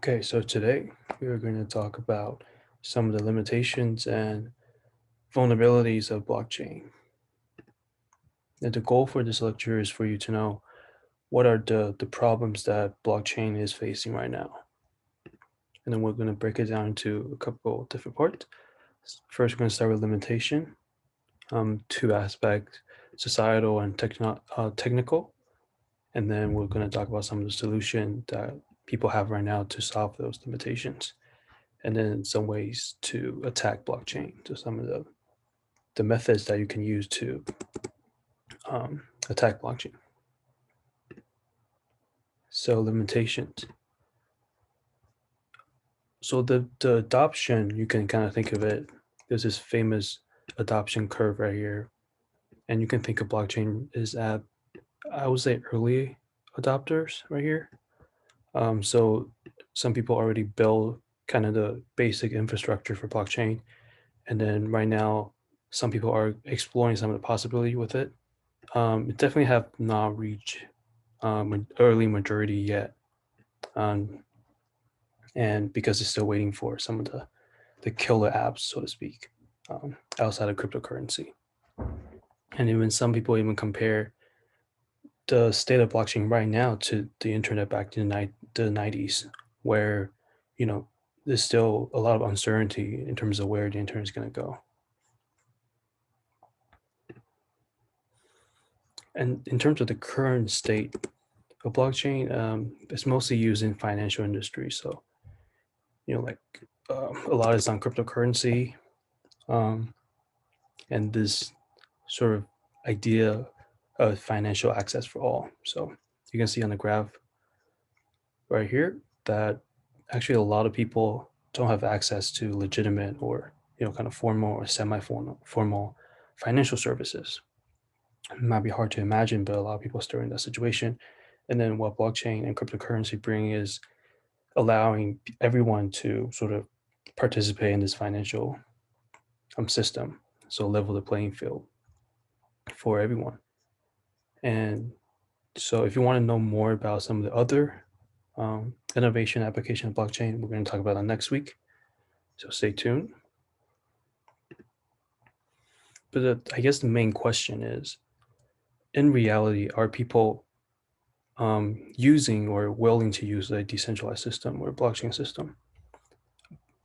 Okay, so today we are going to talk about some of the limitations and vulnerabilities of blockchain. And the goal for this lecture is for you to know what are the problems that blockchain is facing right now. And then we're going to break it down into a couple different parts. First, we're going to start with limitation, two aspects, societal and technical. And then we're going to talk about some of the solutions that people have right now to solve those limitations. And then some ways to attack blockchain. So some of the methods that you can use to attack blockchain. So limitations. So the adoption, you can kind of think of it, there's this famous adoption curve right here. And you can think of blockchain is at, I would say, early adopters right here. So some people already build kind of the basic infrastructure for blockchain. And then right now, some people are exploring some of the possibility with it. It definitely have not reached early maturity yet. And because it's still waiting for some of the killer apps, so to speak, outside of cryptocurrency. And even some people even compare the state of blockchain right now to the internet back in the 90s, where, there's still a lot of uncertainty in terms of where the internet is going to go. And in terms of the current state of blockchain, it's mostly used in financial industry. So, like a lot is on cryptocurrency, and this sort of idea of financial access for all. So you can see on the graph right here that actually a lot of people don't have access to legitimate or kind of formal or semi-formal financial services. It might be hard to imagine, but a lot of people are still in that situation. And then what blockchain and cryptocurrency bring is allowing everyone to sort of participate in this financial system. So level the playing field for everyone. And so if you want to know more about some of the other innovation application of blockchain, we're going to talk about that next week. So stay tuned. But I guess the main question is, in reality, are people using or willing to use a decentralized system or a blockchain system?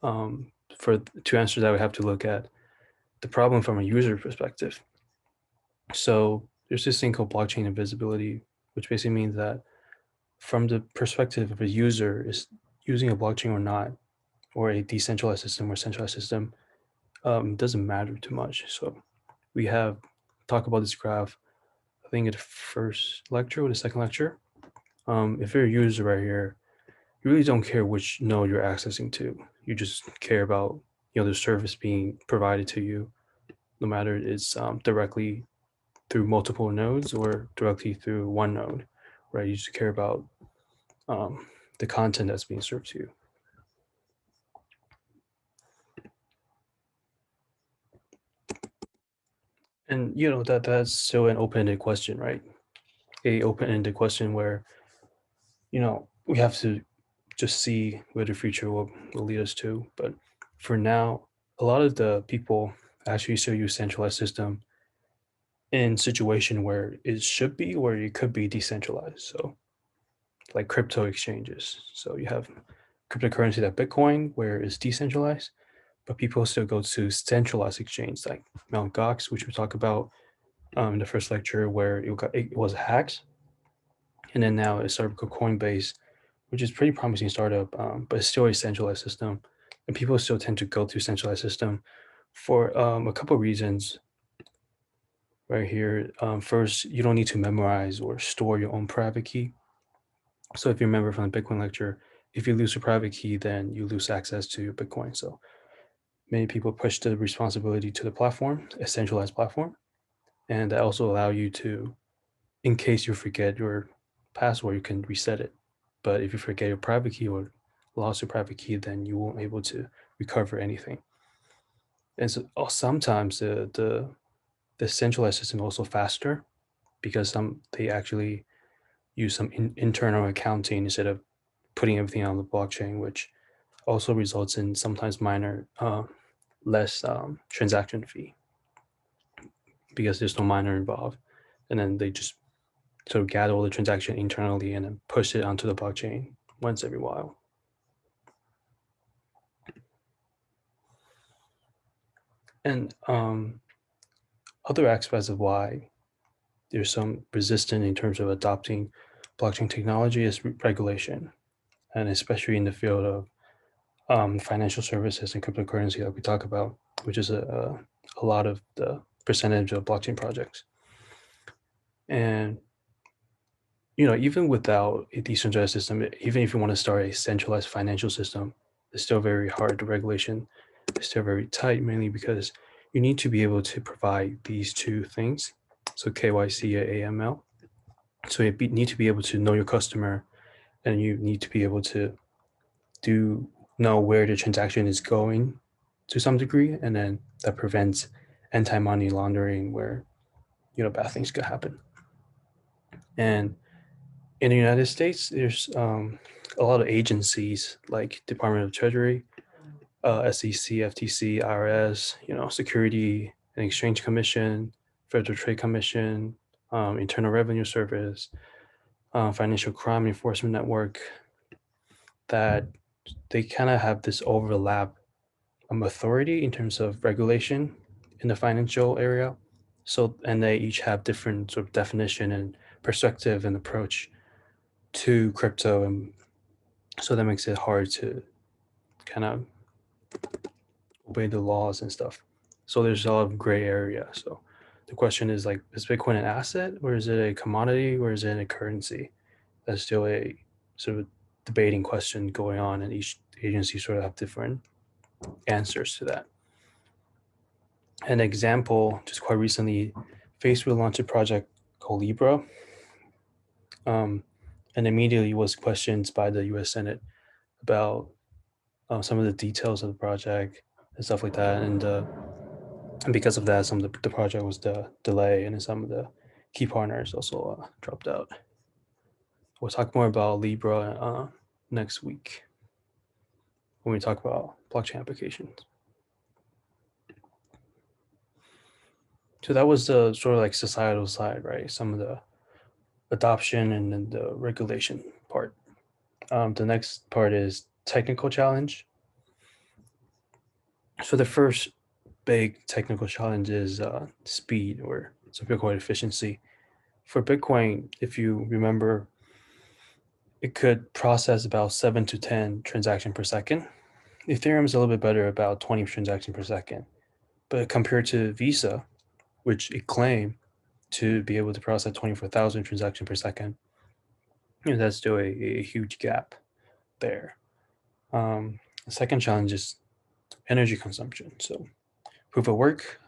To answer that, we have to look at the problem from a user perspective. So there's this thing called blockchain invisibility, which basically means that from the perspective of a user is using a blockchain or not, or a decentralized system or centralized system, doesn't matter too much. So we have talked about this graph, I think in the first lecture or the second lecture. If you're a user right here, you really don't care which node you're accessing to. You just care about the service being provided to you, no matter it's directly through multiple nodes or directly through one node, right? You just care about the content that's being served to you. And that's still an open-ended question, right? A open-ended question where we have to just see where the future will lead us to. But for now, a lot of the people actually still use centralized system in situation where it should be, where it could be decentralized. So like crypto exchanges. So you have cryptocurrency like Bitcoin, where it's decentralized, but people still go to centralized exchange like Mt. Gox, which we talked about in the first lecture, where it was hacked. And then now it's sort of Coinbase, which is pretty promising startup, but it's still a centralized system. And people still tend to go to centralized system for a couple of reasons right here. First, you don't need to memorize or store your own private key. So if you remember from the Bitcoin lecture, if you lose your private key, then you lose access to your Bitcoin. So many people push the responsibility to the platform, a centralized platform. And that also allow you to, in case you forget your password, you can reset it. But if you forget your private key or lost your private key, then you won't be able to recover anything. And so sometimes the centralized system is also faster because they actually use some internal accounting instead of putting everything on the blockchain, which also results in sometimes minor, less transaction fee because there's no miner involved. And then they just sort of gather all the transaction internally and then push it onto the blockchain once every while. And other aspects of why there's some resistance in terms of adopting blockchain technology is regulation, and especially in the field of financial services and cryptocurrency that we talk about, which is a lot of the percentage of blockchain projects. And even without a decentralized system, even if you want to start a centralized financial system, it's still very hard. The regulation is still very tight, mainly because you need to be able to provide these two things. So KYC and AML. So you need to be able to know your customer, and you need to be able to know where the transaction is going to some degree, and then that prevents anti-money laundering where bad things could happen. And in the United States, there's a lot of agencies like Department of Treasury, SEC, FTC, IRS, Security and Exchange Commission, Federal Trade Commission, Internal Revenue Service, Financial Crime Enforcement Network, that they kind of have this overlap authority in terms of regulation in the financial area. So, and they each have different sort of definition and perspective and approach to crypto, and so that makes it hard to kind of obey the laws and stuff. So there's a lot of gray area. So the question is, like, is Bitcoin an asset, or is it a commodity, or is it a currency? That's still a sort of debating question going on, and each agency sort of have different answers to that. An example, just quite recently, Facebook launched a project called Libra, and immediately was questioned by the U.S. Senate about some of the details of the project and stuff like that, and because of that, some of the project was delayed, and some of the key partners also dropped out. We'll talk more about Libra next week when we talk about blockchain applications. So that was the sort of like societal side, right? Some of the adoption and then the regulation part. The next part is technical challenge. So the first big technical challenge is speed, or some people call it efficiency. For Bitcoin, if you remember, it could process about 7 to 10 transactions per second. Ethereum is a little bit better, about 20 transactions per second. But compared to Visa, which it claimed to be able to process 24,000 transactions per second, that's still a huge gap there. The second challenge is energy consumption. So proof of work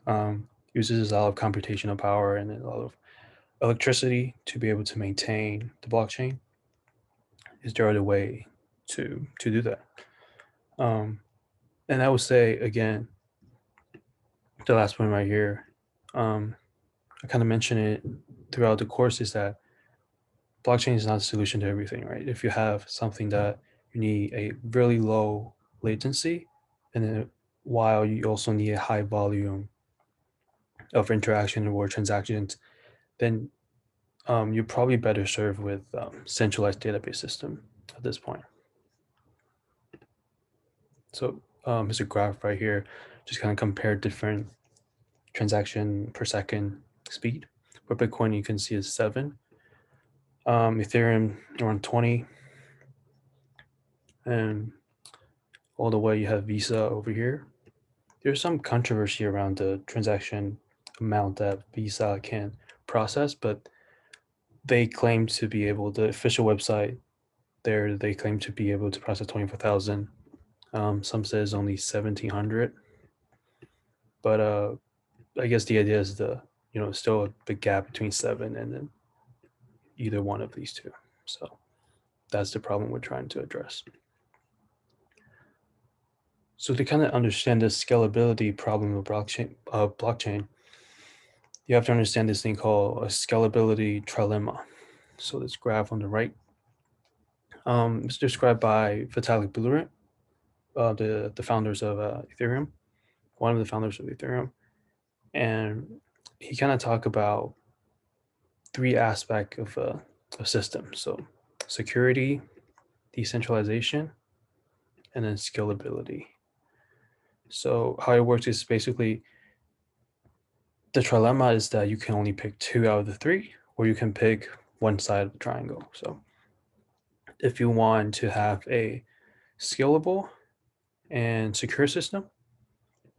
uses a lot of computational power and a lot of electricity to be able to maintain the blockchain. Is there other way to do that? And I would say, again, the last one right here, I kind of mentioned it throughout the course, is that blockchain is not a solution to everything, right? If you have something that you need a really low latency, and then while you also need a high volume of interaction or transactions, then you're probably better served with centralized database system at this point. So there's a graph right here, just kind of compare different transaction per second speed. For Bitcoin, you can see is 7. Ethereum around 20, and all the way you have Visa over here. There's some controversy around the transaction amount that Visa can process, but they claim to be able, the official website there, they claim to be able to process 24,000. Some says only 1,700. But I guess the idea is still a big gap between 7 and then either one of these two. So that's the problem we're trying to address. So to kind of understand the scalability problem of blockchain, you have to understand this thing called a scalability trilemma. So this graph on the right, It's described by Vitalik Buterin, the founders of Ethereum, one of the founders of Ethereum, and he kind of talked about three aspects of a system. So security, decentralization, and then scalability. So how it works is basically the trilemma is that you can only pick two out of the three, or you can pick one side of the triangle. So if you want to have a scalable and secure system,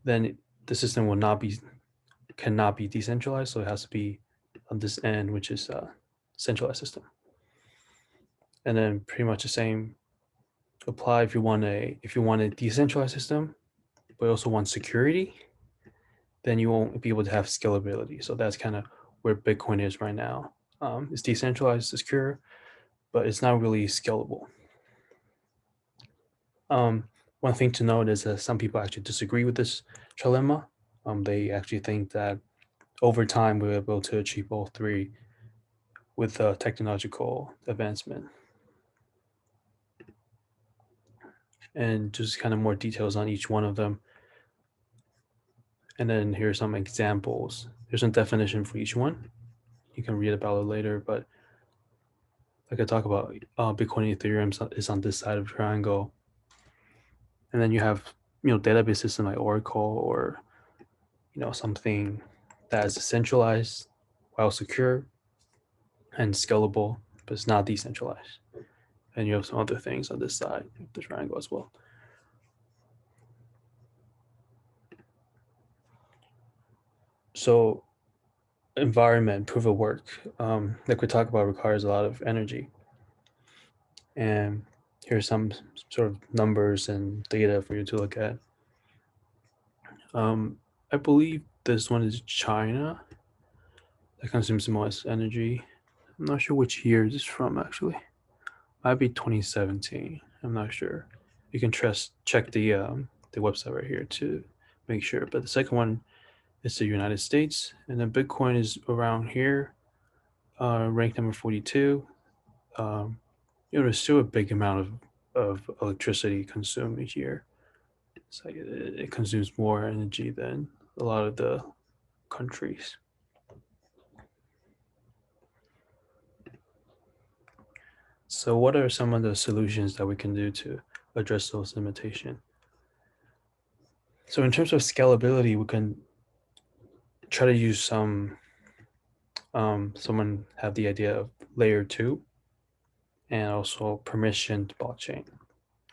then the system cannot be decentralized. So it has to be on this end, which is a centralized system. And then pretty much the same apply if you want a decentralized system, but also want security, then you won't be able to have scalability. So that's kind of where Bitcoin is right now. It's decentralized, secure, but it's not really scalable. One thing to note is that some people actually disagree with this trilemma. They actually think that over time we're able to achieve all three with technological advancement. And just kind of more details on each one of them. And then here's some examples. There's some definition for each one. You can read about it later, but like I talk about, Bitcoin and Ethereum is on this side of the triangle. And then you have, database system like Oracle or, something that is centralized while secure and scalable, but it's not decentralized. And you have some other things on this side of the triangle as well. So environment, proof of work, like we talked about, requires a lot of energy. And here's some sort of numbers and data for you to look at. I believe this one is China that consumes the most energy. I'm not sure which year this is from, actually. Might be 2017. I'm not sure. You can check the website right here to make sure. But the second one is the United States, and then Bitcoin is around here, ranked number 42. There's still a big amount of electricity consumed each year. It's like it consumes more energy than a lot of the countries. So what are some of the solutions that we can do to address those limitations? So in terms of scalability, we can try to use someone have the idea of layer 2 and also permissioned blockchain,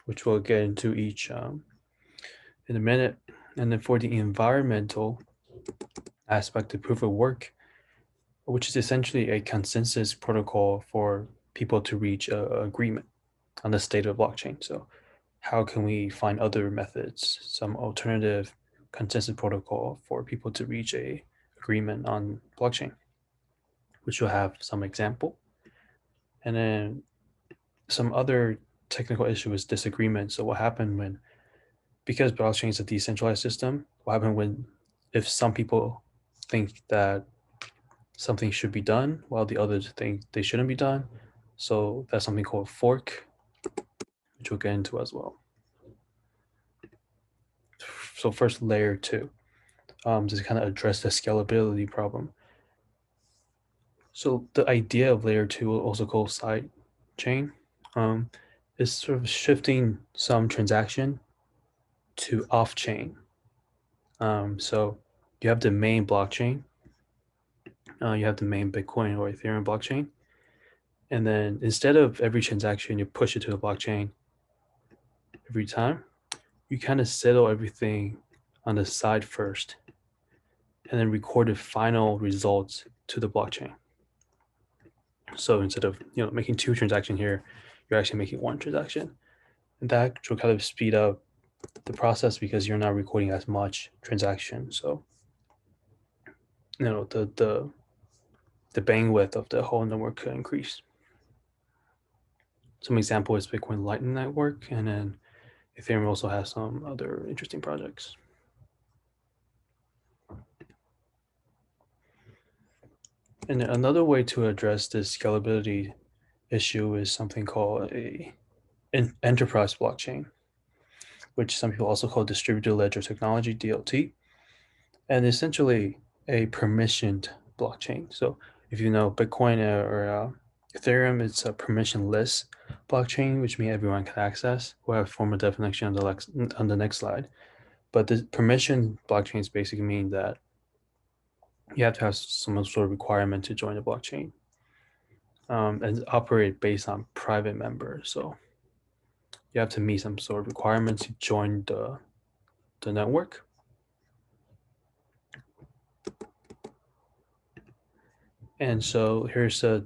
which we'll get into each in a minute. And then for the environmental aspect of proof of work, which is essentially a consensus protocol for people to reach an agreement on the state of blockchain. So how can we find other methods, some alternative consensus protocol for people to reach a agreement on blockchain, which will have some example. And then some other technical issue is disagreement. So what happened when, because blockchain is a decentralized system, what happened when, if some people think that something should be done while the others think they shouldn't be done? So that's something called fork, which we'll get into as well. So first, layer 2, just kind of address the scalability problem. So the idea of layer 2, also called side chain, is sort of shifting some transaction to off chain. So you have the main blockchain, you have the main Bitcoin or Ethereum blockchain, and then instead of every transaction you push it to the blockchain every time, you kind of settle everything on the side first, and then record the final results to the blockchain. So instead of making two transactions here, you're actually making one transaction, and that will kind of speed up the process because you're not recording as much transaction. So the bandwidth of the whole network could increase. Some example is Bitcoin Lightning Network, and then Ethereum also has some other interesting projects. And another way to address this scalability issue is something called a enterprise blockchain, which some people also call distributed ledger technology, DLT, and essentially a permissioned blockchain. So if you know Bitcoin or Ethereum, it's a permissionless blockchain, which means everyone can access. We'll have formal definition on the next slide. But the permission blockchains basically mean that you have to have some sort of requirement to join the blockchain and operate based on private members. So you have to meet some sort of requirements to join the network. And so here's a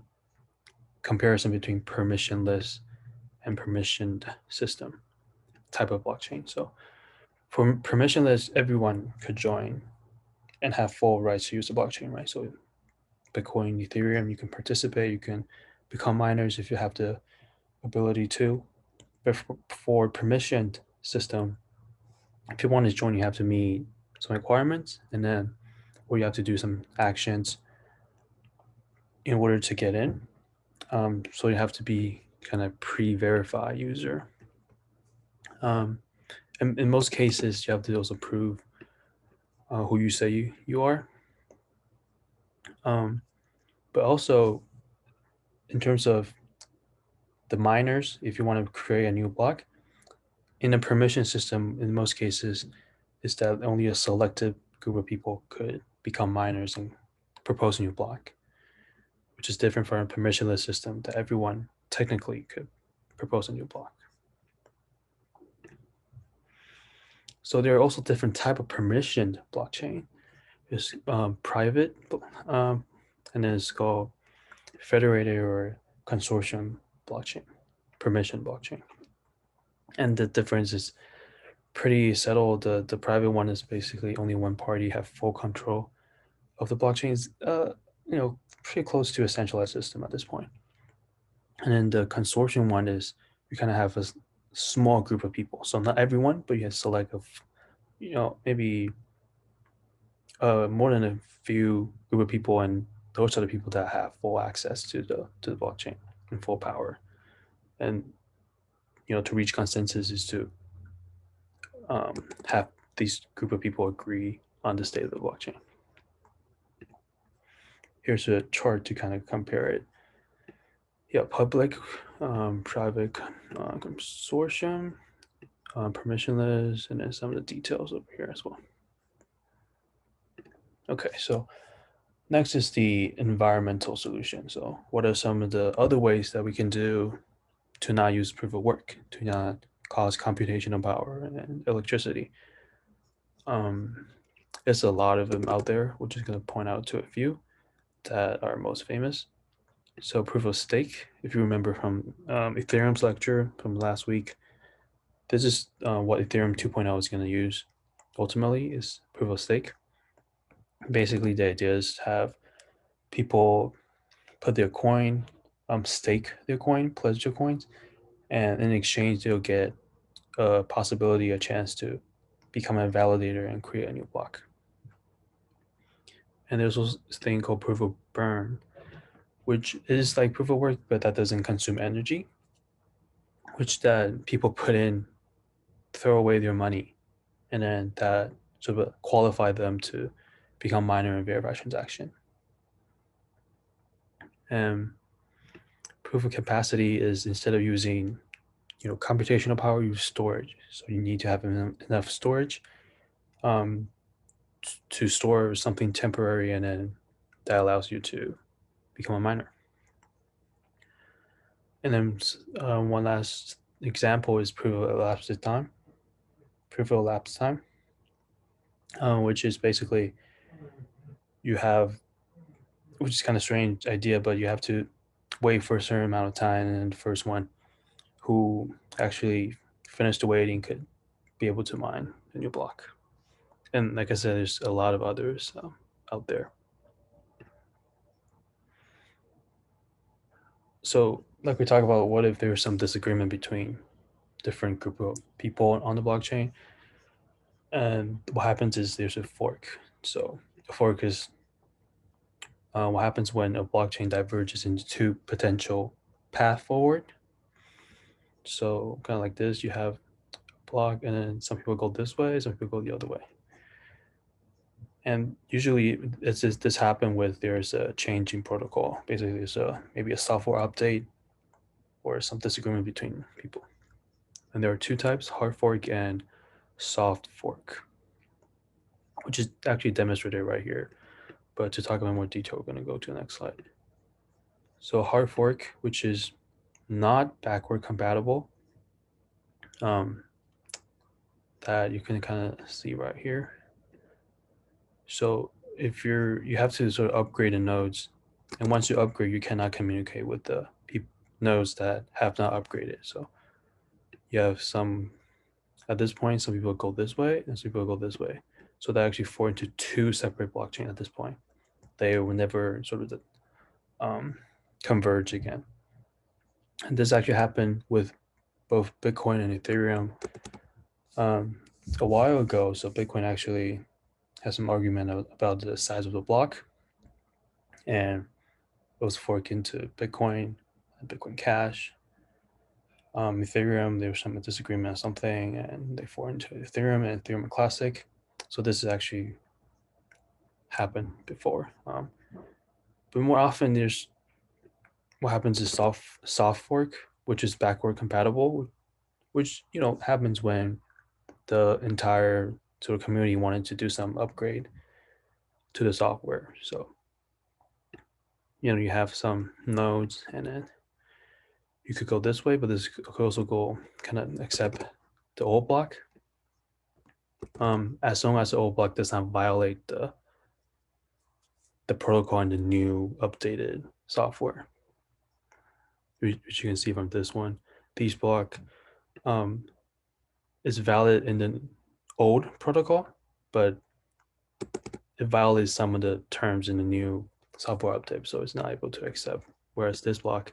comparison between permissionless and permissioned system type of blockchain. So for permissionless, everyone could join and have full rights to use the blockchain, right? So Bitcoin, Ethereum, you can participate, you can become miners if you have the ability to. But for permissioned system, if you want to join, you have to meet some requirements, and then or you have to do some actions in order to get in. So you have to be kind of pre-verified user. And in most cases, you have to also prove who you say you are. But also, in terms of the miners, if you want to create a new block, in a permission system, in most cases, is that only a selected group of people could become miners and propose a new block, which is different from a permissionless system that everyone technically could propose a new block. So there are also different type of permissioned blockchain. There's private, and then it's called federated or consortium blockchain, permission blockchain. And the difference is pretty settled. The private one is basically only one party have full control of the blockchains, pretty close to a centralized system at this point. And then the consortium one is you kind of have a small group of people. So not everyone, but you have select of, maybe more than a few group of people, and those are the people that have full access to the blockchain and full power. And to reach consensus is to have these group of people agree on the state of the blockchain. Here's a chart to kind of compare it. Yeah, public, private consortium, permissionless, and then some of the details over here as well. Okay, so next is the environmental solution. So what are some of the other ways that we can do to not use proof of work, to not cause computational power and electricity? There's a lot of them out there. We're just going to point out to a few that are most famous. So proof of stake, if you remember from Ethereum's lecture from last week, this is what Ethereum 2.0 is going to use ultimately, is proof of stake. Basically, the idea is to have people put their coin, stake their coin, pledge their coins, and in exchange, they'll get a possibility, a chance to become a validator and create a new block. And there's also this thing called proof of burn, which is like proof of work, but that doesn't consume energy, which that people put in, throw away their money, and then that sort of qualify them to become miner and verify transaction. And proof of capacity is, instead of using computational power, use storage. So you need to have enough storage to store something temporary, and then that allows you to become a miner. And then one last example is proof of elapsed time. Proof of elapsed time, which is basically you have, which is kind of strange idea, but you have to wait for a certain amount of time, and the first one who actually finished the waiting could be able to mine a new block. And like I said, there's a lot of others out there. So like we talked about, what if there's some disagreement between different group of people on the blockchain? And what happens is there's a fork. So a fork is what happens when a blockchain diverges into two potential path forward. So kind of like this, you have a block, and then some people go this way, some people go the other way. And usually this happen with there's a change in protocol. Basically, there's maybe a software update or some disagreement between people. And there are two types, hard fork and soft fork, which is actually demonstrated right here. But to talk about more detail, we're going to go to the next slide. So hard fork, which is not backward compatible, that you can kind of see right here. So if you have to sort of upgrade the nodes, and once you upgrade, you cannot communicate with the nodes that have not upgraded. So you have some, at this point, some people go this way and some people go this way. So they actually fall into two separate blockchains at this point. They will never sort of converge again. And this actually happened with both Bitcoin and Ethereum a while ago. So Bitcoin actually has some argument about the size of the block, and it was forked into Bitcoin and Bitcoin Cash. Ethereum, there was some disagreement on something, and they forked into Ethereum and Ethereum Classic. So this has actually happened before. But more often, there's what happens is soft fork, which is backward compatible, which happens when the entire sort of community wanted to do some upgrade to the software. So you have some nodes, and then you could go this way, but this could also go kind of accept the old block, as long as the old block does not violate the protocol in the new updated software, which you can see from this one. These block is valid in the old protocol, but it violates some of the terms in the new software update, so it's not able to accept. Whereas this block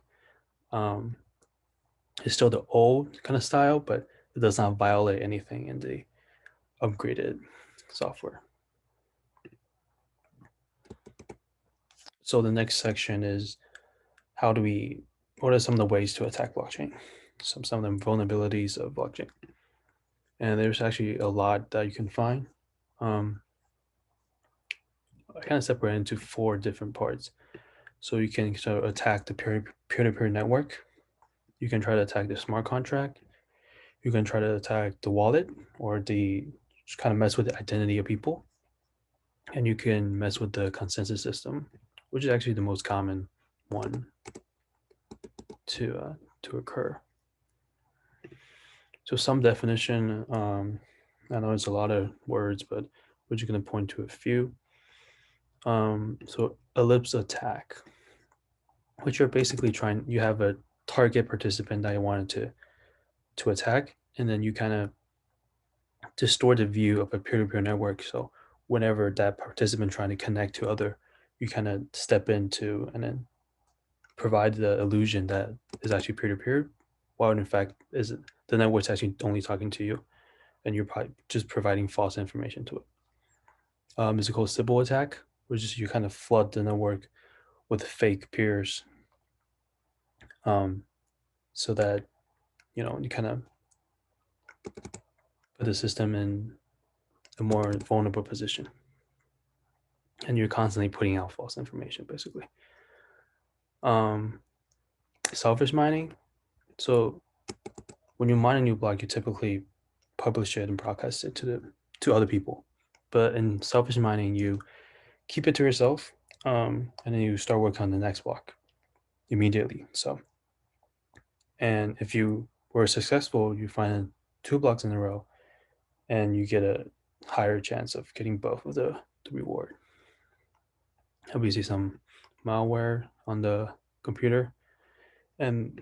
is still the old kind of style, but it does not violate anything in the upgraded software. So the next section is what are some of the ways to attack blockchain? Some of the vulnerabilities of blockchain. And there's actually a lot that you can find. I kind of separate it into 4 different parts. So you can sort of attack the peer-to-peer network. You can try to attack the smart contract. You can try to attack the wallet, or just kind of mess with the identity of people. And you can mess with the consensus system, which is actually the most common one to occur. So some definition, I know it's a lot of words, but we're just going to point to a few. So Ellipse Attack, which you're basically you have a target participant that you wanted to attack, and then you kind of distort the view of a peer-to-peer network. So whenever that participant trying to connect to other, you kind of step into and then provide the illusion that is actually peer-to-peer, while in fact is the network's actually only talking to you, and you're probably just providing false information to it. It's called Sybil attack, which is you kind of flood the network with fake peers, so that you kind of put the system in a more vulnerable position, and you're constantly putting out false information, basically. Selfish mining. So when you mine a new block, you typically publish it and broadcast it to other people. But in selfish mining, you keep it to yourself, and then you start working on the next block immediately. So, and if you were successful, you find 2 blocks in a row, and you get a higher chance of getting both of the reward. Obviously, some malware on the computer, and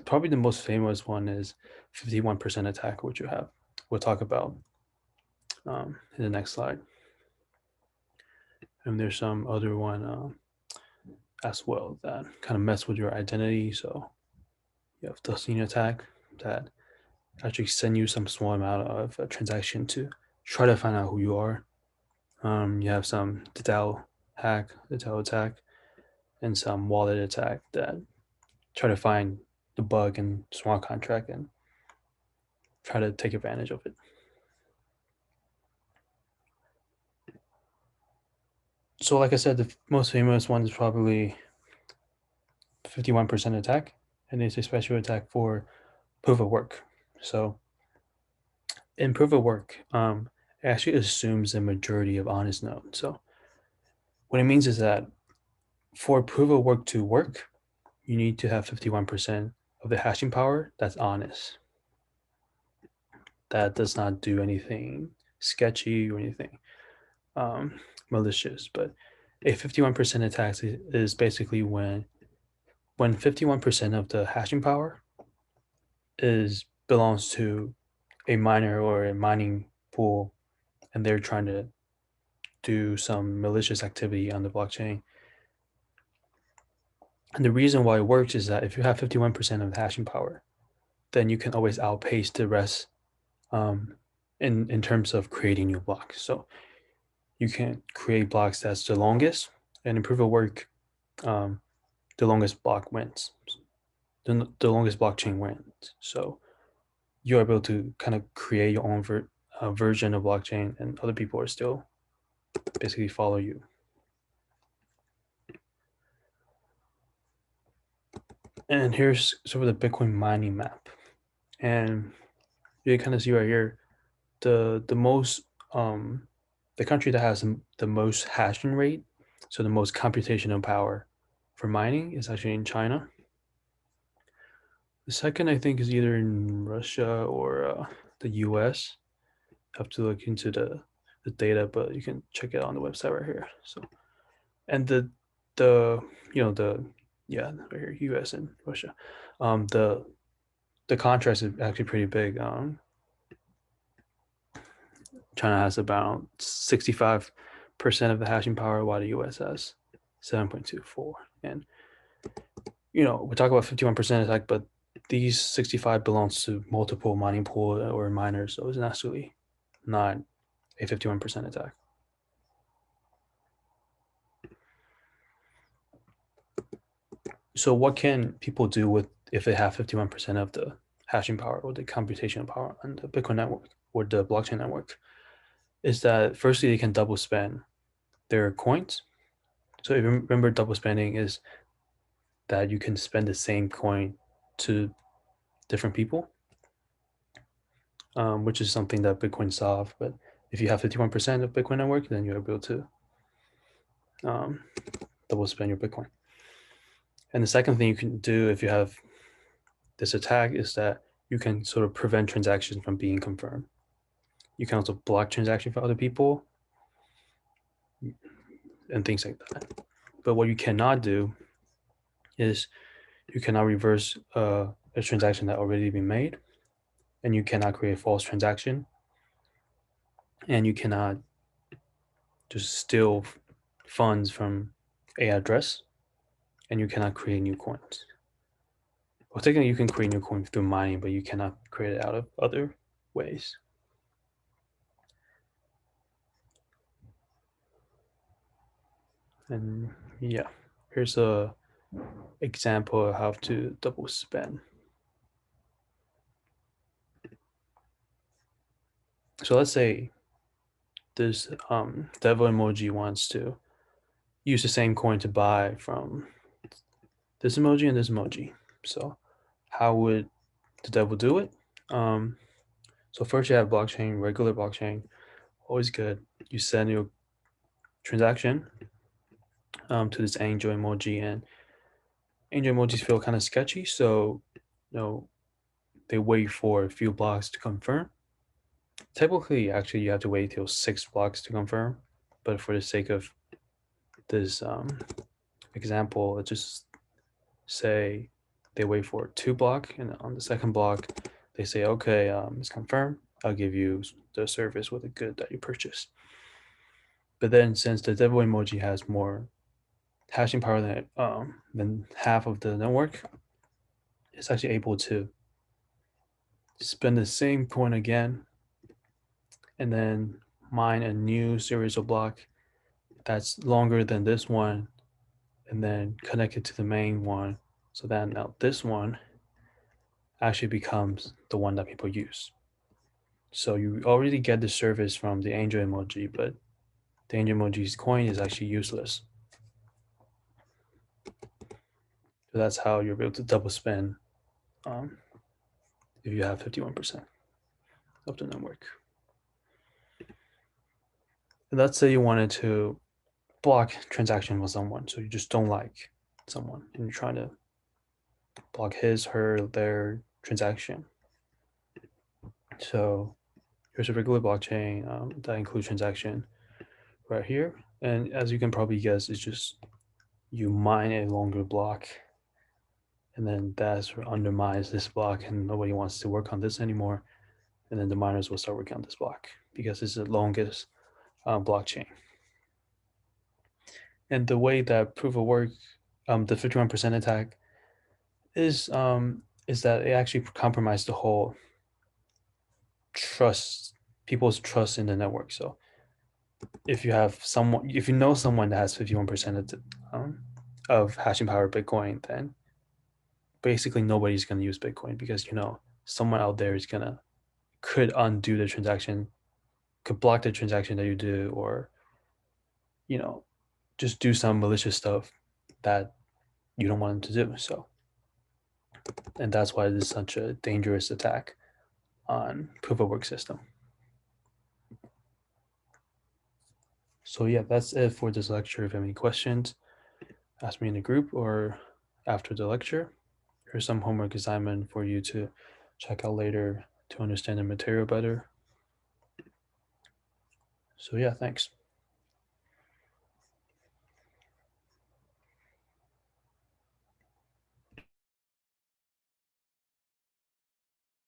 probably the most famous one is 51% attack, which we'll talk about in the next slide. And there's some other one as well that kind of mess with your identity. So you have the Destiny attack that actually send you some small amount of a transaction to try to find out who you are. You have some the DAO attack, and some wallet attack that try to find the bug in smart contract and try to take advantage of it. So like I said, the most famous one is probably 51% attack, and it's a special attack for proof of work. So in proof of work, it actually assumes a majority of honest nodes. So what it means is that for proof of work to work, you need to have 51% of the hashing power that's honest. That does not do anything sketchy or anything malicious. But a 51% attack is basically when 51% of the hashing power belongs to a miner or a mining pool, and they're trying to do some malicious activity on the blockchain. And the reason why it works is that if you have 51% of the hashing power, then you can always outpace the rest in terms of creating new blocks. So you can create blocks that's the longest, and in proof of work, the longest block wins. The longest blockchain wins. So you're able to kind of create your own version of blockchain, and other people are still basically follow you. And here's sort of the Bitcoin mining map. And you kind of see right here, the most the country that has the most hashing rate, so the most computational power for mining, is actually in China. The second, I think, is either in Russia or the US. I have to look into the data, but you can check it on the website right here. So, and the right here, US and Russia. The contrast is actually pretty big. China has about 65% of the hashing power, while the US has 7.24. And we talk about 51% attack, but these 65 belongs to multiple mining pool or miners, so it's actually not a 51% attack. So what can people do with if they have 51% of the hashing power or the computational power on the Bitcoin network or the blockchain network? Is that firstly they can double spend their coins. So if you remember, double spending is that you can spend the same coin to different people, which is something that Bitcoin solved. But if you have 51% of Bitcoin network, then you're able to double spend your Bitcoin. And the second thing you can do if you have this attack is that you can sort of prevent transactions from being confirmed. You can also block transactions for other people and things like that. But what you cannot do is you cannot reverse a transaction that already been made, and you cannot create a false transaction, and you cannot just steal funds from a address, and you cannot create new coins. Well, technically you can create new coins through mining, but you cannot create it out of other ways. And yeah, here's a example of how to double spend. So let's say this devil emoji wants to use the same coin to buy from this emoji and this emoji. So how would the devil do it? So first you have blockchain, regular blockchain, always good. You send your transaction to this angel emoji, and angel emojis feel kind of sketchy, so they wait for a few blocks to confirm. Typically, actually, you have to wait till 6 blocks to confirm, but for the sake of this example, let's just say they wait for 2 blocks, and on the second block, they say, okay, it's confirmed. I'll give you the service with the good that you purchased. But then, since the devil emoji has more hashing power than half of the network, it's actually able to spend the same coin again and then mine a new series of block that's longer than this one, and then connect it to the main one. So that now this one actually becomes the one that people use. So you already get the service from the angel emoji, but the angel emoji's coin is actually useless. So that's how you're able to double spend if you have 51% of the network. And let's say you wanted to block transaction with someone, so you just don't like someone and you're trying to block his, her, their transaction. So here's a regular blockchain that includes transaction right here. And as you can probably guess, it's just you mine a longer block, and then that sort of undermines this block, and nobody wants to work on this anymore. And then the miners will start working on this block because it's the longest blockchain. And the way that proof of work, the 51% attack, is that it actually compromised the whole trust, people's trust in the network. So if you have someone, if you know someone that has 51% of hashing power Bitcoin, then basically nobody's going to use Bitcoin because someone out there is gonna could undo the transaction, could block the transaction that you do, or just do some malicious stuff that you don't want them to do. So, and that's why this is such a dangerous attack on proof of work system. So yeah, that's it for this lecture. If you have any questions, ask me in the group or after the lecture. Here's some homework assignment for you to check out later to understand the material better. So yeah, thanks.